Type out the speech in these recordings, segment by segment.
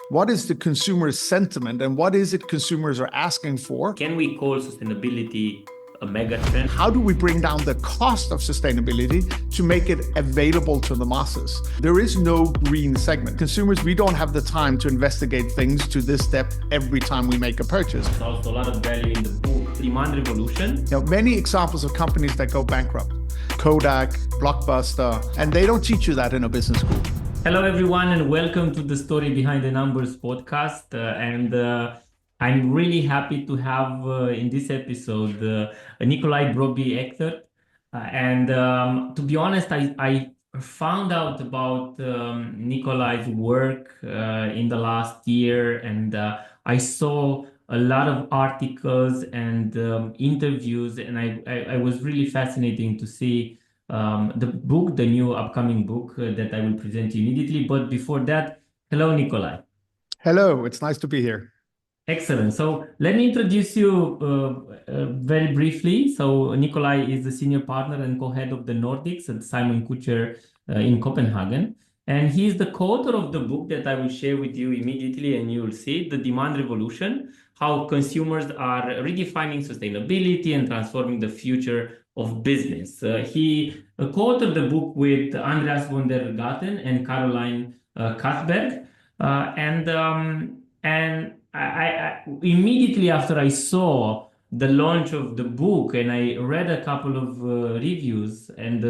What is the consumer sentiment and what is it consumers are asking for? Can we call sustainability a mega trend? How do we bring down the cost of sustainability to make it available to the masses? There is no green segment. Consumers, we don't have the time to investigate things to this depth every time we make a purchase. There's also a lot of value in the book, Demand Revolution. Many examples of companies that go bankrupt. Kodak, Blockbuster, and they don't teach you that in a business school. Hello, everyone, and welcome to the Story Behind the Numbers podcast. I'm really happy to have in this episode Nicolai Broby Eckert. To be honest, I found out about Nicolai's work in the last year, and I saw a lot of articles and interviews, and I was really fascinating to see the book, the new upcoming book that I will present you immediately. But before that, hello, Nicolai. Hello, it's nice to be here. Excellent. So let me introduce you very briefly. So Nicolai is the senior partner and co-head of the Nordics at Simon-Kucher in Copenhagen. And he is the co-author of the book that I will share with you immediately, and you will see The Demand Revolution, how consumers are redefining sustainability and transforming the future of business. He co-authored the book with Andreas von der Gaten and Caroline Kathberg. I immediately after I saw the launch of the book and I read a couple of reviews and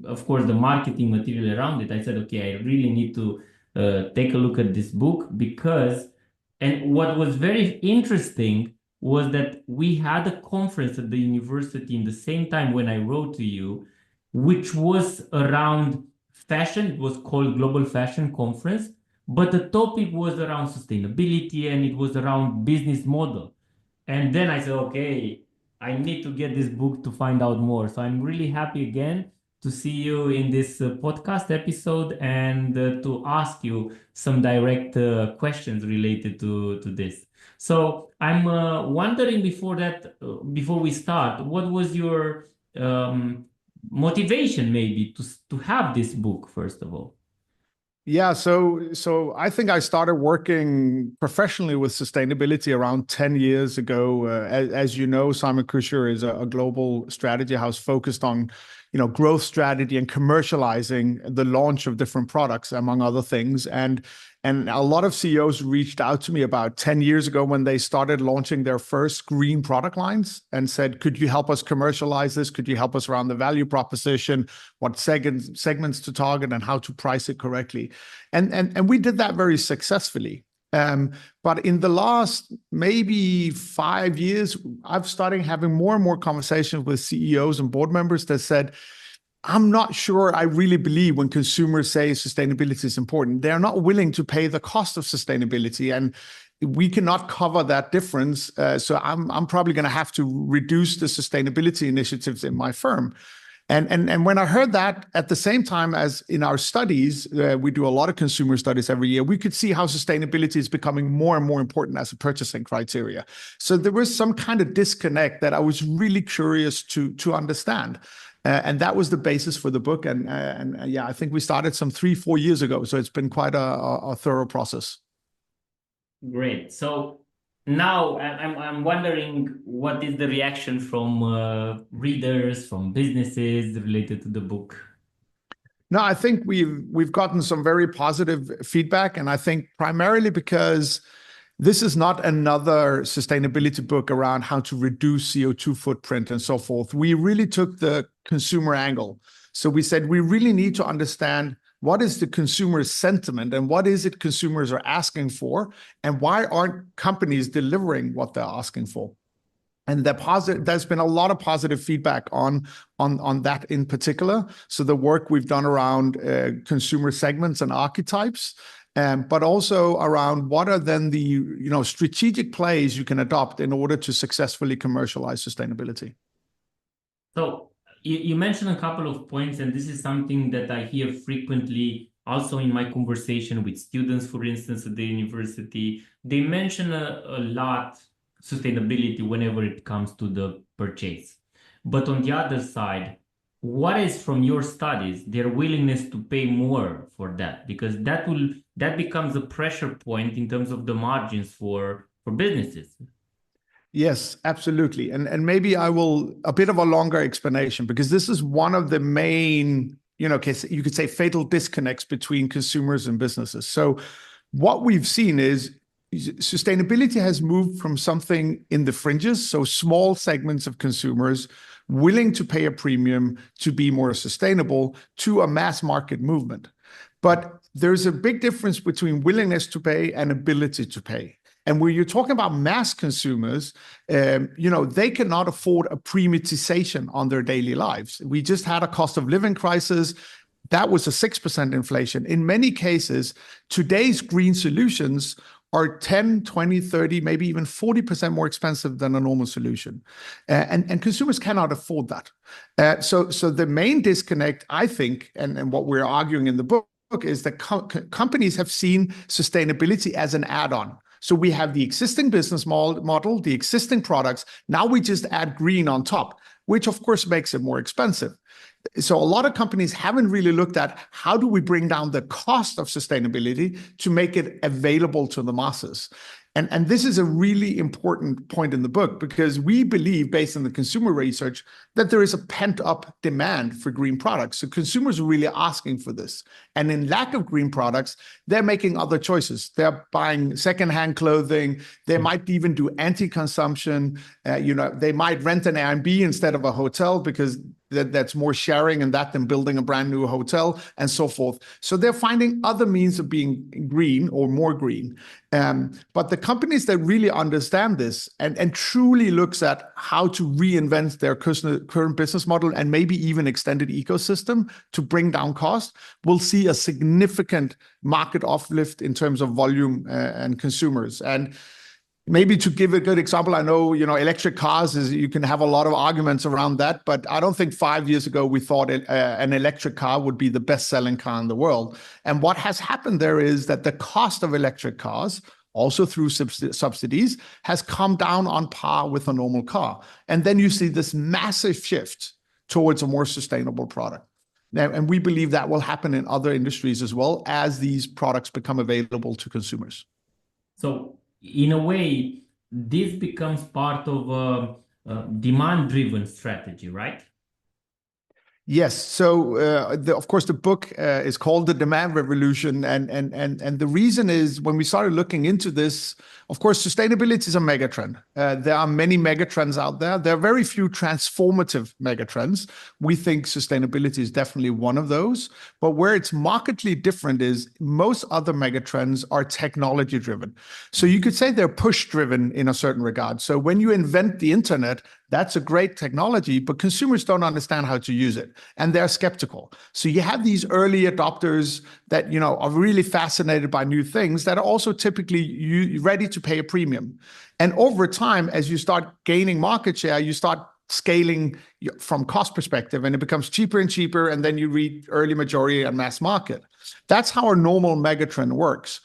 of course the marketing material around it, I said, okay, I really need to take a look at this book and what was very interesting was that we had a conference at the university in the same time when I wrote to you, which was around fashion. It was called Global Fashion Conference. But the topic was around sustainability and it was around business model. And then I said, okay, I need to get this book to find out more. So I'm really happy again to see you in this podcast episode and to ask you some direct questions related to this. So I'm wondering before we start, what was your motivation maybe to have this book, first of all? Yeah, so I think I started working professionally with sustainability around 10 years ago. As you know, Simon-Kucher is a global strategy house focused on, growth strategy and commercializing the launch of different products, among other things. And a lot of CEOs reached out to me about 10 years ago when they started launching their first green product lines and said, could you help us commercialize this? Could you help us around the value proposition, what segments to target and how to price it correctly? And we did that very successfully. But in the last maybe 5 years, I've started having more and more conversations with CEOs and board members that said, I'm not sure I really believe when consumers say sustainability is important. They're not willing to pay the cost of sustainability, and we cannot cover that difference. So I'm probably going to have to reduce the sustainability initiatives in my firm. And when I heard that, at the same time as in our studies, we do a lot of consumer studies every year, we could see how sustainability is becoming more and more important as a purchasing criteria. So there was some kind of disconnect that I was really curious to understand. And that was the basis for the book. And yeah, I think we started some 3-4 years ago. So it's been quite a thorough process. Great. So now I'm wondering what is the reaction from readers, from businesses related to the book? No, I think we've gotten some very positive feedback. And I think primarily because this is not another sustainability book around how to reduce CO2 footprint and so forth. We really took the consumer angle. So we said we really need to understand what is the consumer sentiment and what is it consumers are asking for and why aren't companies delivering what they're asking for. And there's been a lot of positive feedback on that in particular. So the work we've done around consumer segments and archetypes, but also around what are then the strategic plays you can adopt in order to successfully commercialize sustainability. So you mentioned a couple of points, and this is something that I hear frequently also in my conversation with students, for instance, at the university. They mention a lot sustainability whenever it comes to the purchase. But on the other side, what is from your studies their willingness to pay more for that? Because that becomes a pressure point in terms of the margins for businesses. Yes, absolutely. And maybe I will a bit of a longer explanation because this is one of the main, you could say fatal disconnects between consumers and businesses. So what we've seen is sustainability has moved from something in the fringes, so small segments of consumers willing to pay a premium to be more sustainable, to a mass market movement. But there's a big difference between willingness to pay and ability to pay. And when you're talking about mass consumers, they cannot afford a premiumization on their daily lives. We just had a cost of living crisis. That was a 6% inflation. In many cases, today's green solutions are 10, 20, 30, maybe even 40% more expensive than a normal solution. And consumers cannot afford that. So the main disconnect, I think, and what we're arguing in the book, is that companies have seen sustainability as an add-on. So we have the existing business model, the existing products. Now we just add green on top, which of course makes it more expensive. So a lot of companies haven't really looked at how do we bring down the cost of sustainability to make it available to the masses. And this is a really important point in the book because we believe, based on the consumer research, that there is a pent-up demand for green products. So consumers are really asking for this. And in lack of green products, they're making other choices. They're buying secondhand clothing. They might even do anti-consumption. They might rent an Airbnb instead of a hotel because that's more sharing and that than building a brand new hotel and so forth. So they're finding other means of being green or more green. But the companies that really understand this and truly looks at how to reinvent their current business model and maybe even extended ecosystem to bring down cost will see a significant market uplift in terms of volume and consumers. And maybe to give a good example, I know, electric cars you can have a lot of arguments around that, but I don't think 5 years ago we thought an electric car would be the best-selling car in the world. And what has happened there is that the cost of electric cars, also through subsidies, has come down on par with a normal car. And then you see this massive shift towards a more sustainable product. Now, and we believe that will happen in other industries as well as these products become available to consumers. So in a way, this becomes part of a demand-driven strategy, right? Yes. So, of course, the book is called The Demand Revolution. And the reason is when we started looking into this, of course, sustainability is a megatrend. There are many megatrends out there. There are very few transformative megatrends. We think sustainability is definitely one of those. But where it's markedly different is most other megatrends are technology driven. So you could say they're push driven in a certain regard. So when you invent the internet, that's a great technology, but consumers don't understand how to use it, and they're skeptical. So you have these early adopters that are really fascinated by new things that are also typically ready to pay a premium. And over time, as you start gaining market share, you start scaling from cost perspective, and it becomes cheaper and cheaper, and then you reach early majority and mass market. That's how a normal megatrend works.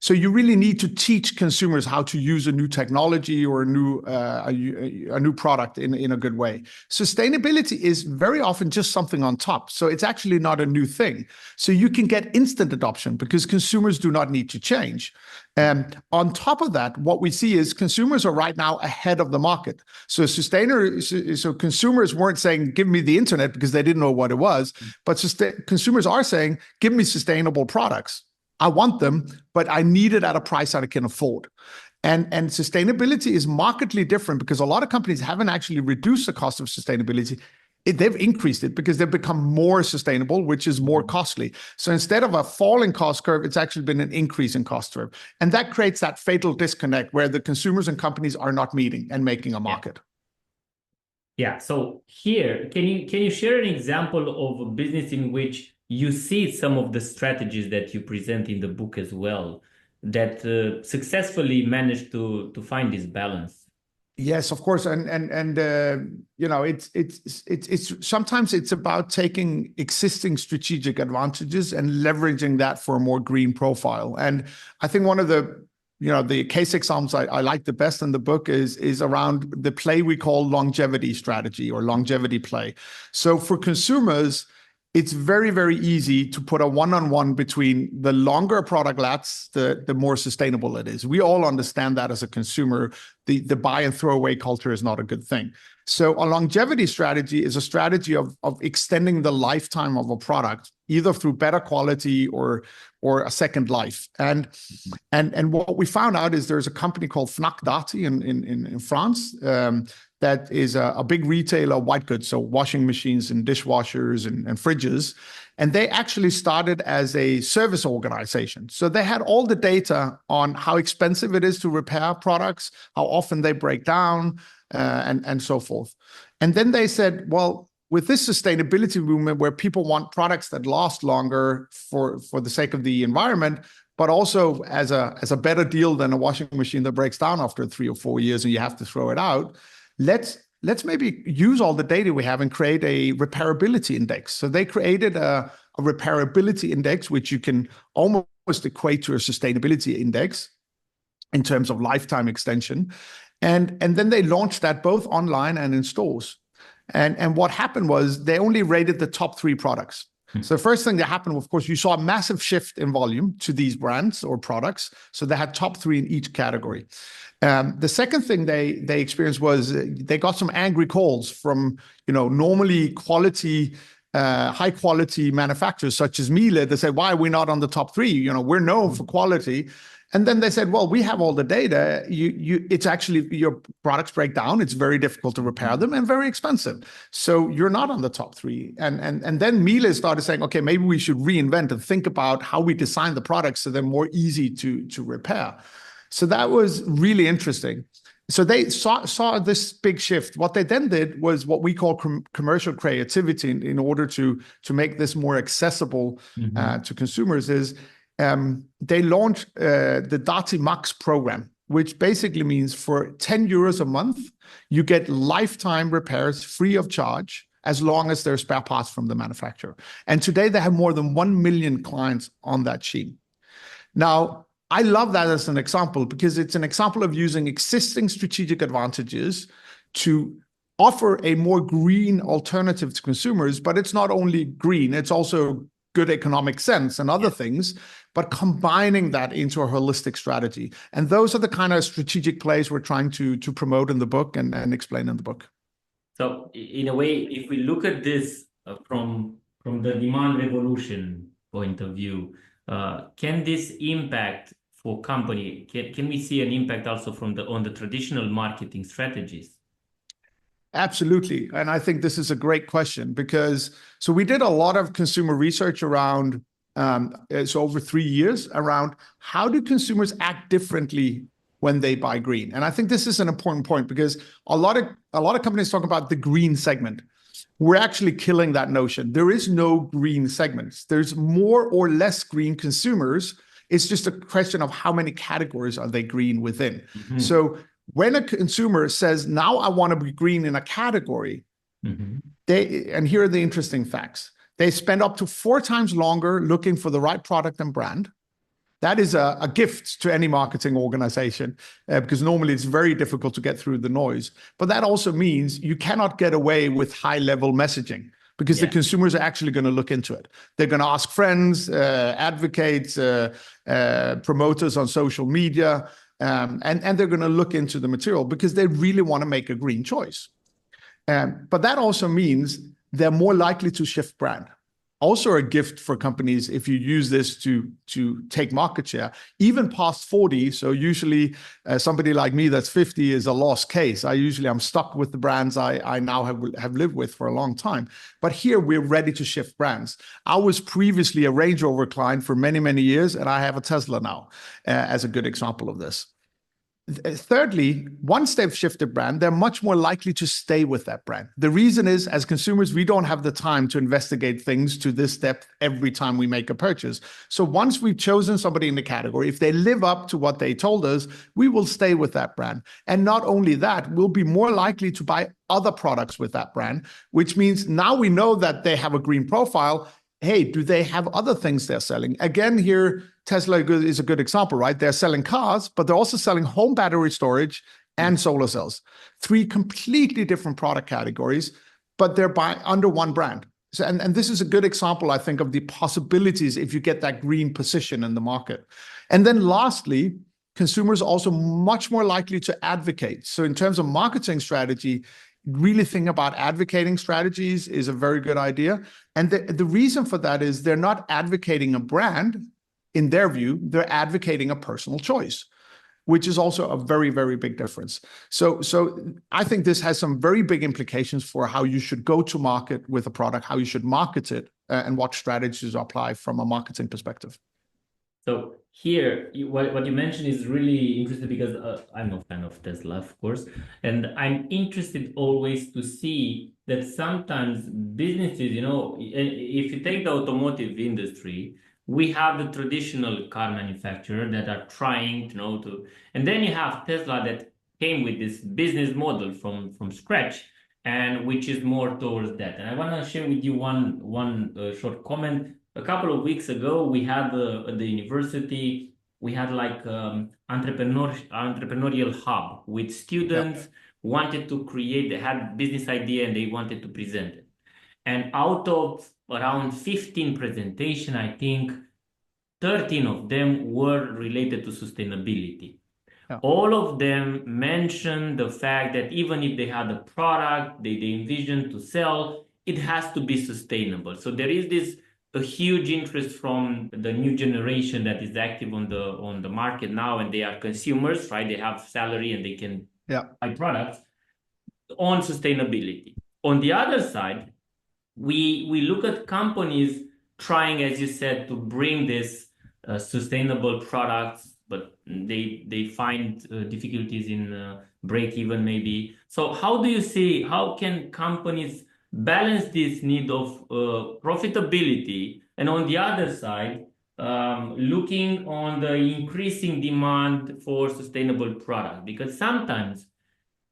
So you really need to teach consumers how to use a new technology or a new product in a good way. Sustainability is very often just something on top. So it's actually not a new thing. So you can get instant adoption because consumers do not need to change. And on top of that, what we see is consumers are right now ahead of the market. So consumers weren't saying, give me the internet because they didn't know what it was. But consumers are saying, give me sustainable products. I want them, but I need it at a price that I can afford. And sustainability is markedly different because a lot of companies haven't actually reduced the cost of sustainability. They've increased it because they've become more sustainable, which is more costly. So instead of a falling cost curve, it's actually been an increase in cost curve. And that creates that fatal disconnect where the consumers and companies are not meeting and making a market. Yeah. So here, can you share an example of a business in which you see some of the strategies that you present in the book as well that successfully managed to find this balance? Yes, of course, and it's sometimes it's about taking existing strategic advantages and leveraging that for a more green profile. And I think one of the the case examples I like the best in the book is around the play we call longevity strategy or longevity play. So for consumers, it's very, very easy to put a one-on-one between the longer a product lasts, the more sustainable it is. We all understand that as a consumer, the buy and throw away culture is not a good thing. So a longevity strategy is a strategy of extending the lifetime of a product, either through better quality or a second life. And what we found out is there's a company called Fnac Darty in France that is a big retailer of white goods, so washing machines and dishwashers and fridges. And they actually started as a service organization. So they had all the data on how expensive it is to repair products, how often they break down, and so forth. And then they said, well, with this sustainability movement where people want products that last longer for the sake of the environment, but also as a better deal than a washing machine that breaks down after 3 or 4 years and you have to throw it out, let's maybe use all the data we have and create a repairability index. So they created a repairability index, which you can almost equate to a sustainability index in terms of lifetime extension. And then they launched that both online and in stores. And what happened was they only rated the top 3 products. So the first thing that happened, of course, you saw a massive shift in volume to these brands or products. So they had top 3 in each category. The second thing they experienced was they got some angry calls from, normally quality, high quality manufacturers such as Miele. They said, why are we not on the top 3? We're known for quality. And then they said, well, we have all the data. It's actually your products break down. It's very difficult to repair them and very expensive. So you're not on the top 3. And then Miele started saying, okay, maybe we should reinvent and think about how we design the products so they're more easy to repair. So that was really interesting. So they saw this big shift. What they then did was what we call commercial creativity in order to make this more accessible to consumers is they launched the Darty Max program, which basically means for 10 euros a month, you get lifetime repairs free of charge as long as there's spare parts from the manufacturer. And today they have more than 1 million clients on that scheme. Now, I love that as an example because it's an example of using existing strategic advantages to offer a more green alternative to consumers, but it's not only green, it's also good economic sense and other things, but combining that into a holistic strategy. And those are the kind of strategic plays we're trying to promote in the book and explain in the book. So in a way, if we look at this from the demand revolution point of view, can this impact for company? Can we see an impact also on the traditional marketing strategies? Absolutely. And I think this is a great question because we did a lot of consumer research around over 3 years around how do consumers act differently when they buy green. And I think this is an important point because a lot of companies talk about the green segment. We're actually killing that notion. There is no green segments. There's more or less green consumers. It's just a question of how many categories are they green within. So when a consumer says, now I want to be green in a category, and here are the interesting facts. They spend up to 4 times longer looking for the right product and brand. That is a gift to any marketing organization because normally it's very difficult to get through the noise. But that also means you cannot get away with high-level messaging because the consumers are actually going to look into it. They're going to ask friends, advocates, promoters on social media, and they're going to look into the material because they really want to make a green choice. But that also means they're more likely to shift brand. Also a gift for companies if you use this to take market share, even past 40. So usually somebody like me that's 50 is a lost case. I'm stuck with the brands I now have lived with for a long time. But here we're ready to shift brands. I was previously a Range Rover client for many, many years, and I have a Tesla now as a good example of this. Thirdly, once they've shifted brand, they're much more likely to stay with that brand. The reason is, as consumers, we don't have the time to investigate things to this depth every time we make a purchase. So once we've chosen somebody in the category, if they live up to what they told us, we will stay with that brand. And not only that, we'll be more likely to buy other products with that brand, which means now we know that they have a green profile. hey, do they have other things they're selling? Again, here, Tesla is a good example, right? They're selling cars, but they're also selling home battery storage and solar cells. 3 completely different product categories, but they're under one brand. So, and this is a good example, I think, of the possibilities if you get that green position in the market. And then lastly, consumers are also much more likely to advocate. So in terms of marketing strategy, really think about advocating strategies is a very good idea. And the reason for that is they're not advocating a brand, in their view, they're advocating a personal choice, which is also a very, very big difference. So I think this has some very big implications for how you should go to market with a product, how you should market it, and what strategies apply from a marketing perspective. So here, what you mentioned is really interesting because I'm a fan of Tesla, of course, and I'm interested always to see that sometimes businesses, if you take the automotive industry, we have the traditional car manufacturer that are trying, and then you have Tesla that came with this business model from scratch, and which is more towards that. And I want to share with you one short comment. A couple of weeks ago, we had at the university, we had like entrepreneurial hub with students wanted to create, they had business idea and they wanted to present it. And out of around 15 presentation, I think 13 of them were related to sustainability. Yeah. All of them mentioned the fact that even if they had a product they envisioned to sell, it has to be sustainable. So there is a huge interest from the new generation that is active on the market now, and they are consumers, right? They have salary and they can buy products on sustainability. On the other side, we look at companies trying, as you said, to bring this sustainable products, but they find difficulties in break even maybe. So how do you see, how can companies balance this need of profitability, and on the other side, looking on the increasing demand for sustainable product? Because sometimes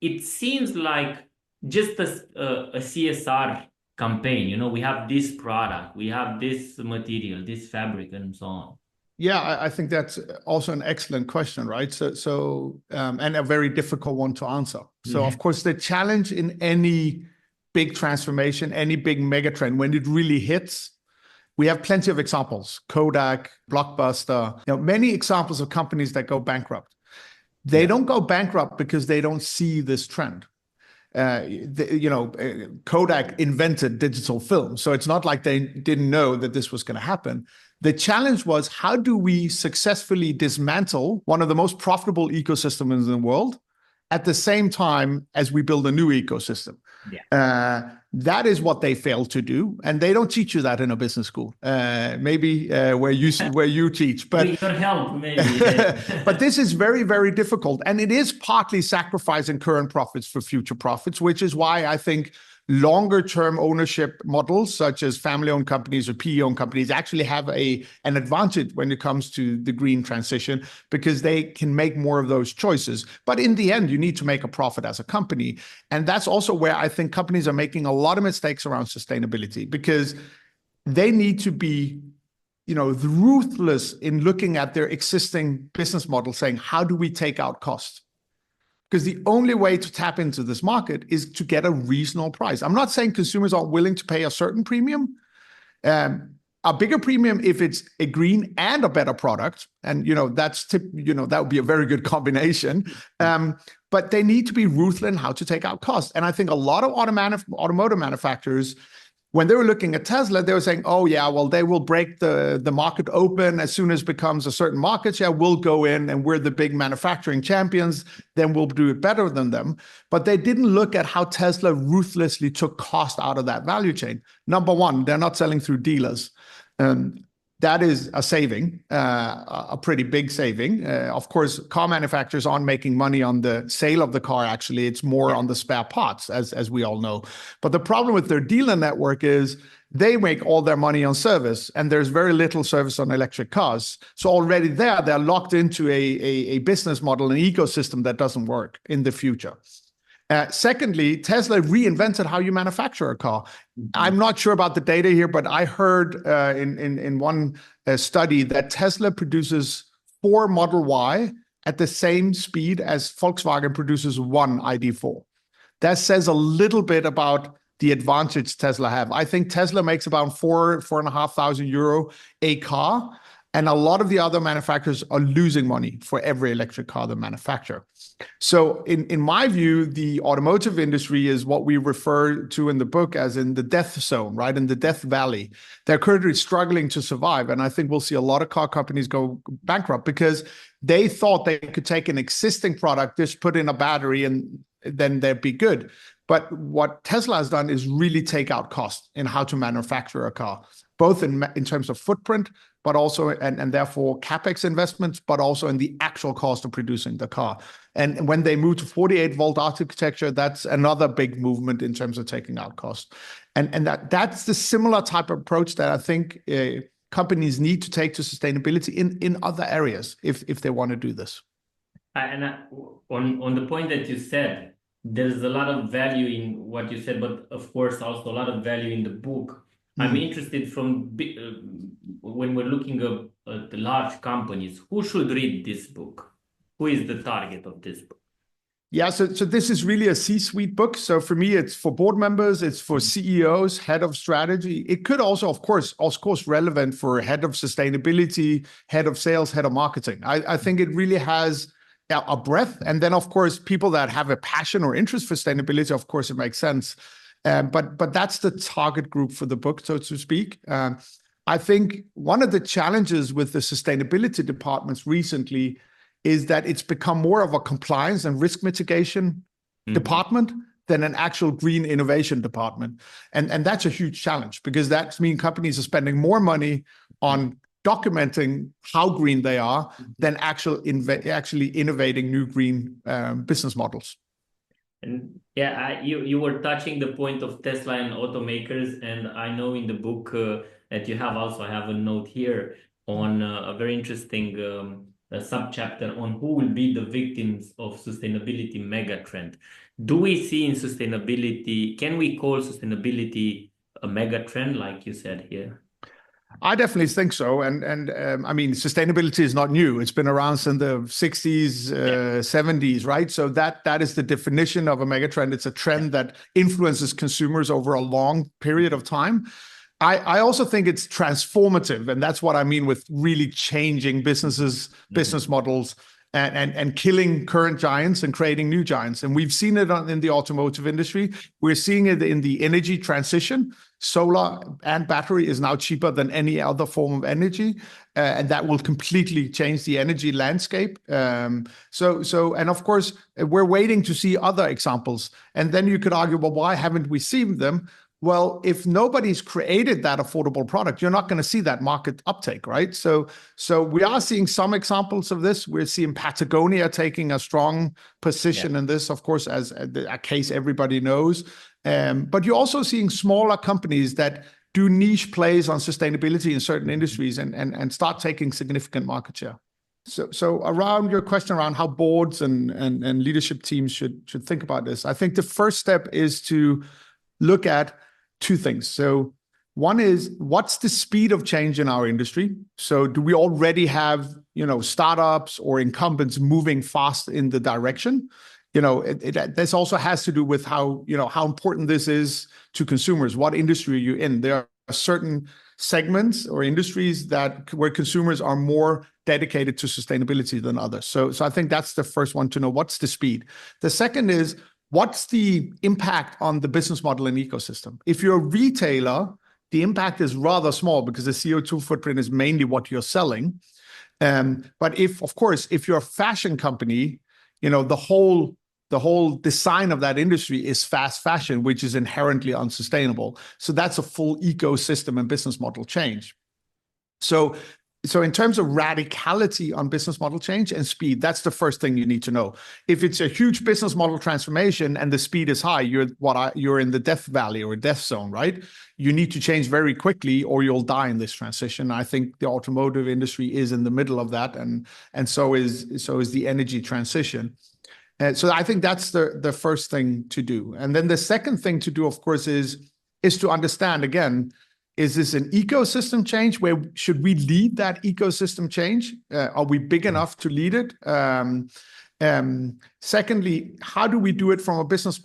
it seems like just a CSR campaign, we have this product, we have this material, this fabric, and so on. Yeah, I think that's also an excellent question, right? So and a very difficult one to answer. So of course, the challenge in any big transformation, any big megatrend, when it really hits, we have plenty of examples. Kodak, Blockbuster, many examples of companies that go bankrupt. They don't go bankrupt because they don't see this trend. Kodak invented digital film, so it's not like they didn't know that this was going to happen. The challenge was, how do we successfully dismantle one of the most profitable ecosystems in the world at the same time as we build a new ecosystem? That is what they failed to do, and they don't teach you that in a business school. Maybe where you teach, but we could help maybe. But this is very, very difficult, and it is partly sacrificing current profits for future profits, which is why I think longer-term ownership models, such as family-owned companies or PE-owned companies, actually have an advantage when it comes to the green transition, because they can make more of those choices. But in the end, you need to make a profit as a company. And that's also where I think companies are making a lot of mistakes around sustainability, because they need to be ruthless in looking at their existing business model, saying, how do we take out costs? Because the only way to tap into this market is to get a reasonable price. I'm not saying consumers aren't willing to pay a certain premium, a bigger premium if it's a green and a better product, and that would be a very good combination. But they need to be ruthless in how to take out costs. And I think a lot of automotive manufacturers, when they were looking at Tesla, they were saying, oh yeah, well, they will break the market open as soon as it becomes a certain market share. We'll go in and we're the big manufacturing champions, then we'll do it better than them. But they didn't look at how Tesla ruthlessly took cost out of that value chain. Number one, they're not selling through dealers. That is a saving, a pretty big saving. Of course, car manufacturers aren't making money on the sale of the car. Actually, it's more on the spare parts, as we all know. But the problem with their dealer network is they make all their money on service, and there's very little service on electric cars. So already they're locked into a business model, an ecosystem that doesn't work in the future. Secondly, Tesla reinvented how you manufacture a car. I'm not sure about the data here, but I heard in one study that Tesla produces 4 Model Y at the same speed as Volkswagen produces 1 ID.4. That says a little bit about the advantage Tesla have. I think Tesla makes about 4,500 euro a car, and a lot of the other manufacturers are losing money for every electric car they manufacture. So in my view, the automotive industry is what we refer to in the book as in the death zone, right? In the death valley. They're currently struggling to survive. And I think we'll see a lot of car companies go bankrupt because they thought they could take an existing product, just put in a battery, and then they'd be good. But what Tesla has done is really take out cost in how to manufacture a car, both in terms of footprint, but also, and therefore CapEx investments, but also in the actual cost of producing the car. And when they move to 48-volt architecture, that's another big movement in terms of taking out cost. And that's the similar type of approach that I think companies need to take to sustainability in other areas if they want to do this. And on the point that you said, there's a lot of value in what you said, but of course also a lot of value in the book. I'm interested from when we're looking at the large companies, who should read this book? Who is the target of this book? Yeah, so this is really a C-suite book. So for me, it's for board members, it's for CEOs, head of strategy. It could also, of course, relevant for head of sustainability, head of sales, head of marketing. I think it really has a breadth. And then, of course, people that have a passion or interest for sustainability, of course, it makes sense. But that's the target group for the book, so to speak. I think one of the challenges with the sustainability departments recently is that it's become more of a compliance and risk mitigation department than an actual green innovation department. And that's a huge challenge because that means companies are spending more money on documenting how green they are than actually innovating new green business models. And yeah, you were touching the point of Tesla and automakers, and I know in the book that you have also, I have a note here on a very interesting subchapter on who will be the victims of sustainability megatrend. Do we see in sustainability, can we call sustainability a megatrend, like you said here? I definitely think so. And I mean, sustainability is not new. It's been around since the 60s, 70s, right? So that is the definition of a megatrend. It's a trend that influences consumers over a long period of time. I also think it's transformative. And that's what I mean with really changing business models and killing current giants and creating new giants. And we've seen it in the automotive industry. We're seeing it in the energy transition. Solar and battery is now cheaper than any other form of energy. And that will completely change the energy landscape. And of course, we're waiting to see other examples. And then you could argue, well, why haven't we seen them? Well, if nobody's created that affordable product, you're not going to see that market uptake, right? So we are seeing some examples of this. We're seeing Patagonia taking a strong position in this, of course, as a case everybody knows. But you're also seeing smaller companies that do niche plays on sustainability in certain industries and start taking significant market share. So around your question around how boards and leadership teams should think about this, I think the first step is to look at two things. So one is, what's the speed of change in our industry? So do we already have, startups or incumbents moving fast in the direction? This also has to do with how important this is to consumers. What industry are you in? There are certain segments or industries where consumers are more dedicated to sustainability than others. So I think that's the first one, to know what's the speed. The second is, what's the impact on the business model and ecosystem? If you're a retailer, the impact is rather small because the CO2 footprint is mainly what you're selling. But if you're a fashion company, the whole design of that industry is fast fashion, which is inherently unsustainable. So that's a full ecosystem and business model change. So in terms of radicality on business model change and speed, that's the first thing you need to know. If it's a huge business model transformation and the speed is high, you're in the death valley or death zone, right? You need to change very quickly or you'll die in this transition. I think the automotive industry is in the middle of that, and so is the energy transition. So I think that's the first thing to do. And then the second thing to do, of course, is to understand, again, is this an ecosystem change? Where should we lead that ecosystem change? Are we big enough to lead it? Secondly, how do we do it from a business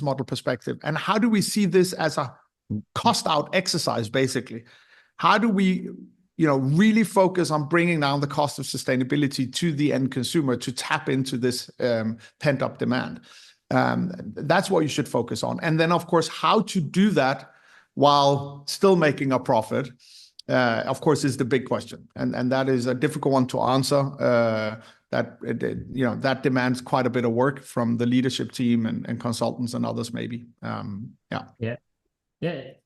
model perspective? And how do we see this as a cost out exercise, basically? How do we really focus on bringing down the cost of sustainability to the end consumer to tap into this pent-up demand? That's what you should focus on. And then, of course, how to do that while still making a profit, of course, is the big question. And that is a difficult one to answer. That demands quite a bit of work from the leadership team and consultants and others, maybe. Yeah.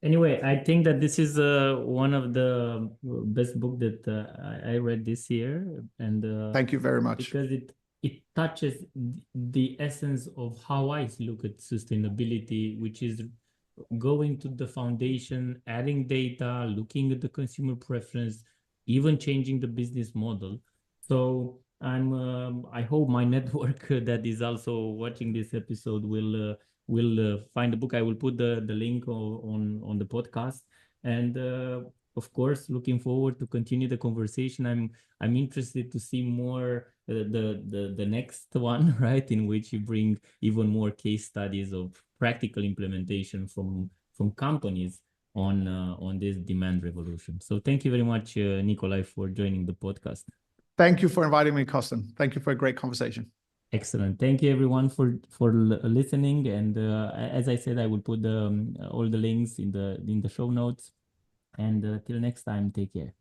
Anyway, I think that this is one of the best book that I read this year, and thank you very much, because it touches the essence of how I look at sustainability, which is going to the foundation, adding data, looking at the consumer preference, even changing the business model. So I hope my network that is also watching this episode will find the book. I will put the link on the podcast, and of course, looking forward to continue the conversation. I'm interested to see more the next one, right, in which you bring even more case studies of practical implementation from companies on this demand revolution. So thank you very much, Nicolai, for joining the podcast. Thank you for inviting me, Carsten. Thank you for a great conversation. Excellent. Thank you, everyone, for listening. And as I said, I will put all the links in the show notes. And till next time, take care.